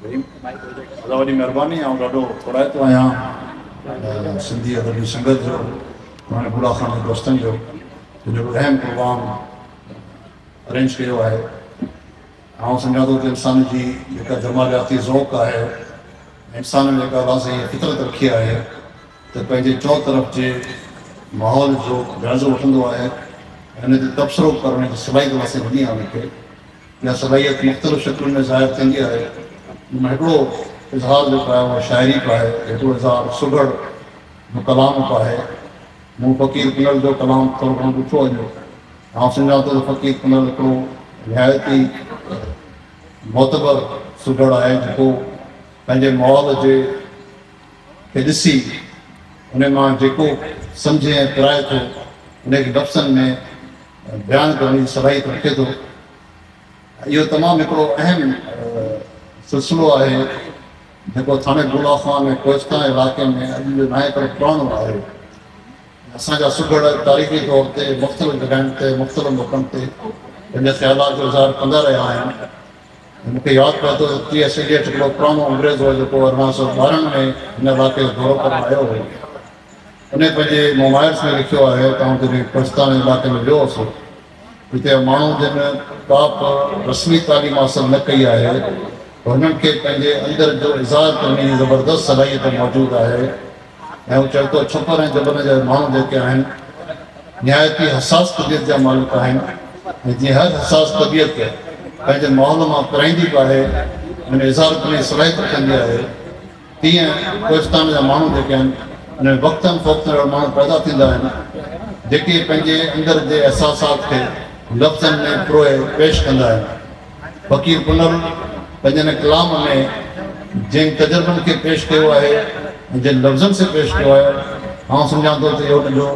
ॾाढा वॾी महिरबानी ऐं ॾाढो थोराइतो आहियां सिंधी अदबी संगत जो हाणे बुला खान जे दोस्तनि जो जेको अहम प्रोग्राम अरेंज कयो आहे। आउं सम्झां थो त इंसान जी जेका जमालियाती ज़ौक़ आहे, इंसान में जेका अलाह साईं फितरत रखी आहे त पंहिंजे चौ तरफ़ जे माहौल जो जाइज़ो वठंदो आहे, हिन ते तबसरो करण जी सलाहियत अलाह साईं ॾिनी आहे हुनखे। इहा सलाहियत मुख़्तलिफ़ शक्लुनि में ज़ाहिर थींदी आहे। हुन हिकिड़ो इज़हार जेको आहे उहा शाइरी बि आहे, हिकिड़ो इज़हार सुगड़ जो कलाम बि आहे। मूं फ़क़ीर पुनल जो कलाम थोरो घणो ॾिठो वञो। आउं सम्झां थो त फ़क़ीर पुनल हिकिड़ो निहायती मोतबर सुगड़ आहे जेको पंहिंजे माहौल जे खे ॾिसी उन मां जेको सम्झे ऐं पिराए थो उनखे लफ़्ज़नि में बयानु करण जी सलाहियत रखे थो। इहो तमामु हिकिड़ो अहम सिलसिलो आहे जेको थाणे बूला खान ऐं कोस्ता इलाइक़े में अॼु जो नाहे करे पुराणो आहे। असांजा सुगड़ तारीख़ी तौर ते मुख़्तलिफ़ जॻहियुनि ते मुख़्तलिफ़ मौक़नि ते पंहिंजे ख़्यालात जो इज़हार कंदा रहिया आहिनि। मूंखे यादि पियो थो त 30 सदीअ हिकिड़ो पुराणो अंग्रेज़ हो जेको 1812 में हिन इलाइक़े जो दौरो करणु आयो हो। उन पंहिंजे मोबाइल्स में लिखियो आहे त आउं जॾहिं कोस्तान इलाइक़े में वियो हुउसि, हिते माण्हू जिन का बि रस्मी तालीम हासिल न कई आहे हुननि खे पंहिंजे अंदरि जो इज़हार करण जी ज़बरदस्त सलाहियत मौजूदु आहे। ऐं हू चए थो छपर ऐं जबल जा माण्हू जेके आहिनि निहायती हसास तबियत जा मालिक आहिनि ऐं जीअं हर हसास तबियत पंहिंजे माहौल मां पिराईंदी बि आहे, हुन इज़हार करण जी सलाहियत रखंदी आहे, तीअं कोस्तान जा माण्हू जेके आहिनि हुन वक़्तनि फ़ोक़तनि माण्हू पैदा थींदा आहिनि जेके पंहिंजे अंदरि जे अहसासात खे लफ़्ज़नि में पिरोए पेश कंदा आहिनि। फ़क़ीर पुनल पंहिंजे हिन कलाम में जिन तजुर्बनि खे पेश कयो आहे, जिन लफ़्ज़नि से पेश कयो आहे, आउं सम्झां थो त इहो हुनजो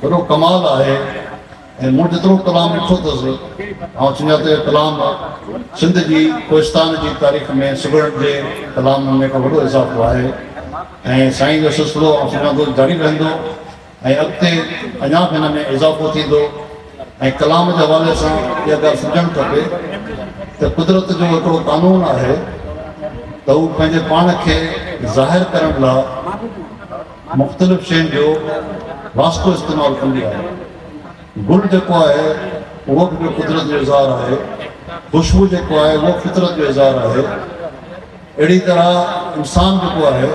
वॾो कमाल आहे। ऐं मूं जेतिरो कलाम ॾिठो अथसि, आउं सम्झां थो इहो कलाम सिंध जी कोस्तान जी तारीख़ में सुगड़ जे कलाम में हिकिड़ो वॾो इज़ाफ़ो आहे। ऐं साईं जो सिलसिलो आउं सम्झां थो जारी रहंदो ऐं अॻिते अञा बि हिन में इज़ाफ़ो थींदो। ऐं कलाम जे हवाले सां इहा ॻाल्हि सम्झणु खपे त कुदरत जो हिकिड़ो क़ानून आहे त हू पंहिंजे पाण खे ज़ाहिर करण लाइ मुख़्तलिफ़ शयुनि जो वास्तो इस्तेमालु कंदी आहे। गुल जेको आहे उहो बि कुदरत जो इज़हार आहे, ख़ुशबू जेको आहे उहो फितरत जो इज़हार आहे। अहिड़ी तरह इंसान जेको आहे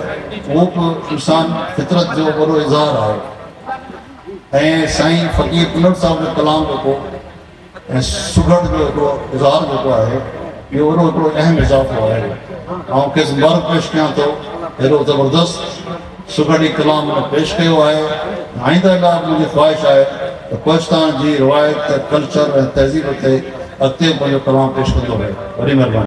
उहो बि इंसान फितरत जो वॾो इज़हार आहे। ऐं साईं फ़क़ीर पुनल साहिब जो कलाम जेको ऐं सुगड़ जो हिकिड़ो इज़हार जेको आहे इहो वॾो हिकिड़ो अहम इज़ाफ़ो आहे। ऐं खेसि मुबारक पेश कयां थो, अहिड़ो ज़बरदस्त सुगड़ी कलाम में पेश कयो आहे। आईंदा लाइ मुंहिंजी ख़्वाहिश आहे त कोस्तान जी रिवायत कल्चर ऐं तहज़ीब ते अॻिते पंहिंजो कलाम पेश कंदो रहे। वॾी महिरबानी।